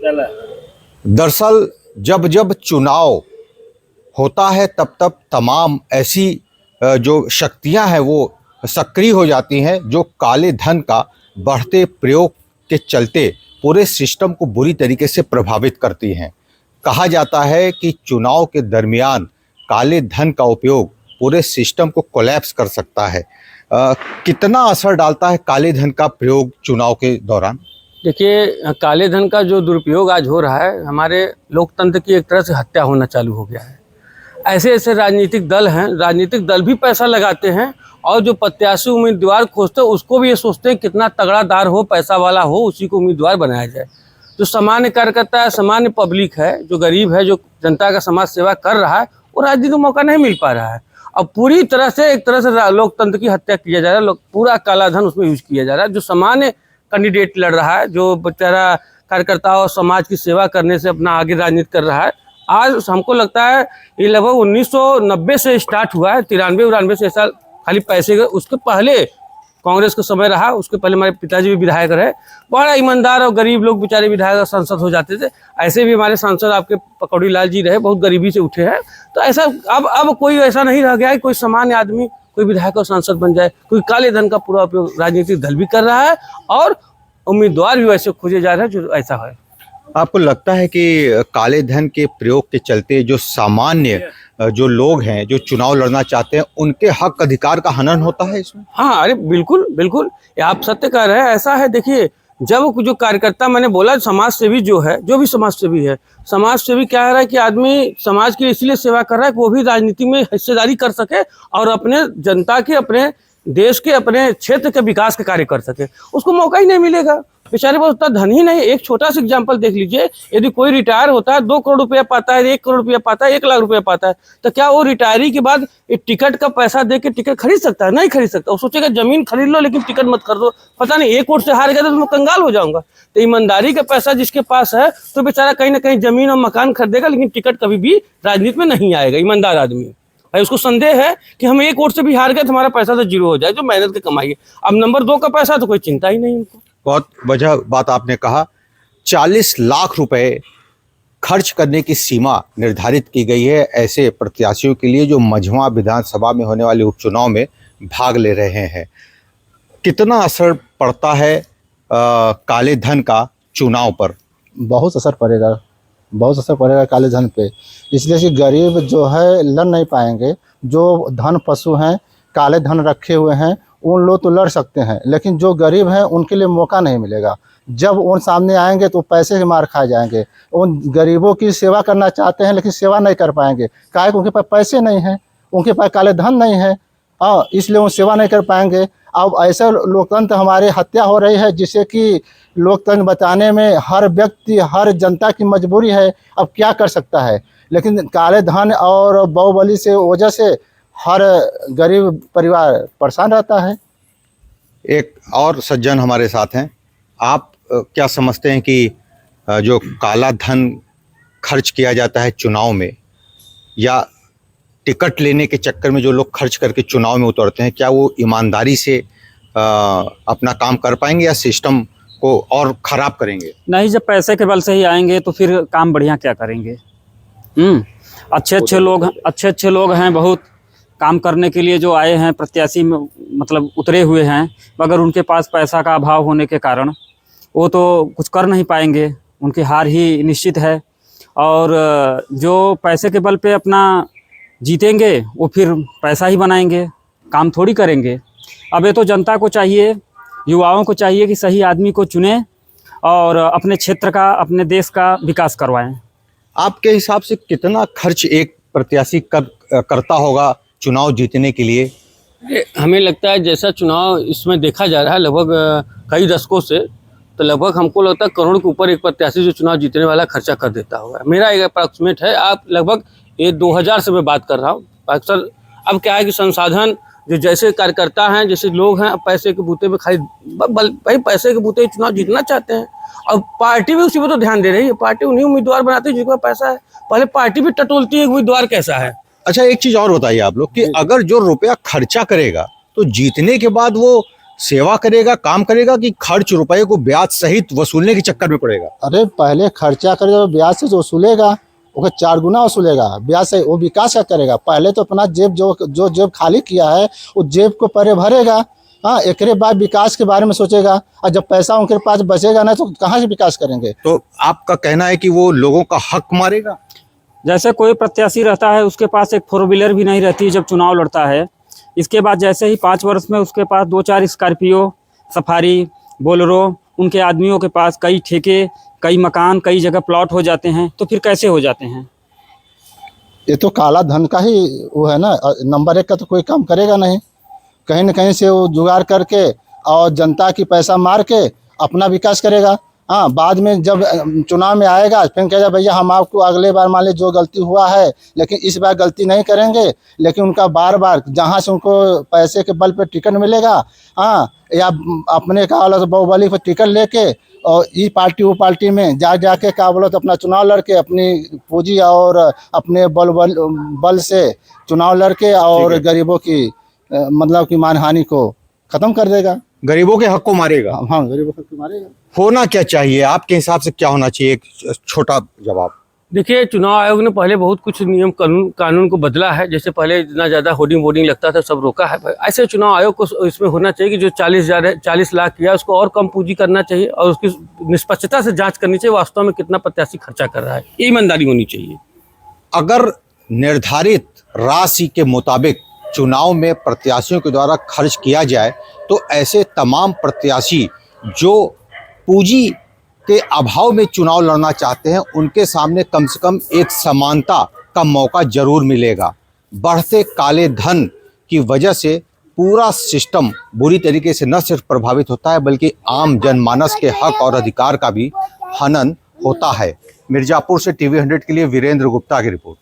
दरअसल जब जब चुनाव होता है तब तब तमाम ऐसी जो शक्तियां हैं वो सक्रिय हो जाती हैं, जो काले धन का बढ़ते प्रयोग के चलते पूरे सिस्टम को बुरी तरीके से प्रभावित करती हैं। कहा जाता है कि चुनाव के दरमियान काले धन का उपयोग पूरे सिस्टम को कोलैप्स कर सकता है। कितना असर डालता है काले धन का प्रयोग चुनाव के दौरान? देखिए, काले धन का जो दुरुपयोग आज हो रहा है, हमारे लोकतंत्र की एक तरह से हत्या होना चालू हो गया है। ऐसे ऐसे राजनीतिक दल हैं, राजनीतिक दल भी पैसा लगाते हैं और जो प्रत्याशी उम्मीदवार खोजते हैं उसको भी ये सोचते हैं कितना तगड़ादार हो, पैसा वाला हो, उसी को उम्मीदवार बनाया जाए। जो सामान्य कार्यकर्ता है, सामान्य पब्लिक है, जो गरीब है, जो जनता का समाज सेवा कर रहा है, वो राजनीति में मौका नहीं मिल पा रहा है। अब पूरी तरह से एक तरह से लोकतंत्र की हत्या किया जा रहा है, पूरा काला धन उसमें यूज किया जा रहा है। जो सामान्य कैंडिडेट लड़ रहा है, जो बेचारा कार्यकर्ता और समाज की सेवा करने से अपना आगे राजनीति कर रहा है, आज हमको लगता है ये लगभग 1990 से स्टार्ट हुआ है, 93-94 से ऐसा खाली पैसे का। उसके पहले कांग्रेस का समय रहा, उसके पहले हमारे पिताजी भी विधायक रहे, बड़ा ईमानदार और गरीब लोग बेचारे विधायक और सांसद हो जाते थे। ऐसे भी हमारे सांसद आपके पकौड़ी लाल जी रहे, बहुत गरीबी से उठे हैं। तो ऐसा अब कोई ऐसा नहीं रह गया है कोई सामान्य आदमी कोई विधायक और सांसद बन जाए। कोई काले धन का पूरा उपयोग राजनीतिक दल भी कर रहा है और उम्मीदवार भी वैसे खोजे जा रहे हैं जो ऐसा है। आपको लगता है कि काले धन के प्रयोग के चलते जो सामान्य जो लोग हैं जो चुनाव लड़ना चाहते हैं उनके हक अधिकार का हनन होता है इसमें? हाँ, अरे बिल्कुल बिल्कुल, ये आप सत्य कह रहे हैं। ऐसा है, देखिए, जब जो कार्यकर्ता, मैंने बोला समाज सेवी जो है, जो भी समाज सेवी है, समाज सेवी क्या है रहा है कि आदमी समाज की इसलिए सेवा कर रहा है कि वो भी राजनीति में हिस्सेदारी कर सके और अपने जनता के, अपने देश के, अपने क्षेत्र के विकास का कार्य कर सके। उसको मौका ही नहीं मिलेगा, बेचारे पास उतना धन ही नहीं। एक छोटा सा एग्जांपल देख लीजिए, यदि कोई रिटायर होता है 2 करोड़ रुपया पाता है, 1 करोड़ रुपया पाता है, 1 लाख रुपया पाता है, तो क्या वो रिटायरी के बाद टिकट का पैसा दे के टिकट खरीद सकता है? नहीं खरीद सकता। वो सोचेगा जमीन खरीद लो लेकिन टिकट मत कर दो, पता नहीं 1 वोट से हार गया तो मैं कंगाल हो जाऊंगा। तो ईमानदारी का पैसा जिसके पास है तो बेचारा कहीं ना कहीं जमीन और मकान खरीदेगा, लेकिन टिकट कभी भी राजनीति में नहीं आएगा। ईमानदार आदमी भाई, उसको संदेह है कि हम 1 वोट से भी हार गए तो हमारा पैसा तो जीरो हो जाए, जो मेहनत की कमाई है। अब नंबर 2 का पैसा तो कोई चिंता ही नहीं उनको। बहुत वजह बात आपने कहा। 40 लाख रुपए खर्च करने की सीमा निर्धारित की गई है ऐसे प्रत्याशियों के लिए जो मझवा विधानसभा में होने वाले उपचुनाव में भाग ले रहे हैं। कितना असर पड़ता है काले धन का चुनाव पर? बहुत असर पड़ेगा, बहुत असर पड़ेगा काले धन पे। इसलिए कि गरीब जो है लड़ नहीं पाएंगे। जो धन पशु हैं, काले धन रखे हुए हैं, उन लोग तो लड़ सकते हैं, लेकिन जो गरीब हैं उनके लिए मौका नहीं मिलेगा। जब उन सामने आएंगे तो पैसे से मार खाए जाएंगे। उन गरीबों की सेवा करना चाहते हैं लेकिन सेवा नहीं कर पाएंगे, काहे कि उनके पास पैसे नहीं हैं, उनके पास काले धन नहीं है, इसलिए वो सेवा नहीं कर पाएंगे। अब ऐसा लोकतंत्र हमारे हत्या हो रही है, जिससे कि लोकतंत्र बचाने में हर व्यक्ति, हर जनता की मजबूरी है। अब क्या कर सकता है, लेकिन काले धन और बाहुबली से वजह से हर गरीब परिवार परेशान रहता है। एक और सज्जन हमारे साथ हैं। आप क्या समझते हैं कि जो काला धन खर्च किया जाता है चुनाव में, या टिकट लेने के चक्कर में जो लोग खर्च करके चुनाव में उतरते हैं, क्या वो ईमानदारी से अपना काम कर पाएंगे या सिस्टम को और ख़राब करेंगे? नहीं, जब पैसे के बल से ही आएंगे तो फिर काम बढ़िया क्या करेंगे। अच्छे लोग हैं, बहुत काम करने के लिए जो आए हैं प्रत्याशी में, मतलब उतरे हुए हैं, मगर उनके पास पैसा का अभाव होने के कारण वो तो कुछ कर नहीं पाएंगे, उनकी हार ही निश्चित है। और जो पैसे के बल पे अपना जीतेंगे वो फिर पैसा ही बनाएंगे, काम थोड़ी करेंगे। अब ये तो जनता को चाहिए, युवाओं को चाहिए कि सही आदमी को चुने और अपने क्षेत्र का, अपने देश का विकास करवाएं। आपके हिसाब से कितना खर्च एक प्रत्याशी करता होगा चुनाव जीतने के लिए? हमें लगता है जैसा चुनाव इसमें देखा जा रहा है लगभग कई दशकों से, तो लगभग हमको लगता है करोड़ के ऊपर एक प्रत्याशी जो चुनाव जीतने वाला खर्चा कर देता होगा। मेरा एक अप्रॉक्सीमेट है। आप लगभग ये 2000 से मैं बात कर रहा हूँ अक्सर। अब क्या है कि संसाधन जो जैसे कार्यकर्ता हैं, जैसे लोग हैं, अब पैसे के बूते में खाली भाई पैसे के बूते चुनाव जीतना चाहते हैं। और पार्टी भी उसी पर तो ध्यान दे रही है। पार्टी उन्हीं उम्मीदवार बनाती है जिनके पास पैसा है। पहले पार्टी भी टटोलती है उम्मीदवार कैसा है। अच्छा, एक चीज़ और बताइए आप लोग कि अगर जो रुपया खर्चा करेगा तो जीतने के बाद वो सेवा करेगा, काम करेगा, कि खर्च रुपए को ब्याज सहित वसूलने के चक्कर में पड़ेगा? अरे पहले खर्चा करेगा तो ब्याज से जो वसूलेगा वो 4 गुना वसूलेगा ब्याज से। वो विकास क्या करेगा? पहले तो अपना जेब जो जेब खाली किया है वो जेब को पहले भरेगा। हाँ, एक बाद विकास के बारे में सोचेगा। और जब पैसा उनके पास बचेगा ना तो कहाँ से विकास करेंगे? तो आपका कहना है कि वो लोगों का हक मारेगा? जैसे कोई प्रत्याशी रहता है उसके पास एक 4 व्हीलर भी नहीं रहती जब चुनाव लड़ता है, इसके बाद जैसे ही 5 वर्ष में उसके पास 2-4 स्कॉर्पियो, सफारी, बोलेरो, उनके आदमियों के पास कई ठेके, कई मकान, कई जगह प्लॉट हो जाते हैं, तो फिर कैसे हो जाते हैं? ये तो काला धन का ही वो है ना। नंबर 1 का तो कोई काम करेगा नहीं, कहीं न कहीं से वो जुगाड़ करके और जनता की पैसा मार के अपना विकास करेगा। हाँ, बाद में जब चुनाव में आएगा फिर कहेगा भैया हम आपको अगले बार मान ली जो गलती हुआ है लेकिन इस बार गलती नहीं करेंगे। लेकिन उनका बार बार जहाँ से उनको पैसे के बल पे टिकट मिलेगा, हाँ, या अपने का वाला बाहुबली पर टिकट लेके और ई पार्टी वो पार्टी में जाके का बोला तो अपना चुनाव लड़के अपनी पूंजी और अपने बल से चुनाव लड़के और गरीबों की मतलब की मानहानि को खत्म कर देगा, गरीबों के हक को मारेगा। हाँ, गरीबों को मारेगा। होना क्या चाहिए आपके हिसाब से, क्या होना चाहिए? एक छोटा जवाब। देखिए, चुनाव आयोग ने पहले बहुत कुछ नियम कानून को बदला है। जैसे पहले इतना ज़्यादा होर्डिंग वोर्डिंग लगता था, सब रोका है। ऐसे चुनाव आयोग को इसमें होना चाहिए कि जो 40 लाख किया उसको और कम पूंजी करना चाहिए और उसकी निष्पक्षता से जांच करनी चाहिए वास्तव में कितना प्रत्याशी खर्चा कर रहा है। ये ईमानदारी होनी चाहिए। अगर निर्धारित राशि के मुताबिक चुनाव में प्रत्याशियों के द्वारा खर्च किया जाए तो ऐसे तमाम प्रत्याशी जो पूंजी के अभाव में चुनाव लड़ना चाहते हैं उनके सामने कम से कम एक समानता का मौका जरूर मिलेगा। बढ़ते काले धन की वजह से पूरा सिस्टम बुरी तरीके से न सिर्फ प्रभावित होता है बल्कि आम जनमानस के हक और अधिकार का भी हनन होता है। मिर्जापुर से TV 100 के लिए वीरेंद्र गुप्ता की रिपोर्ट।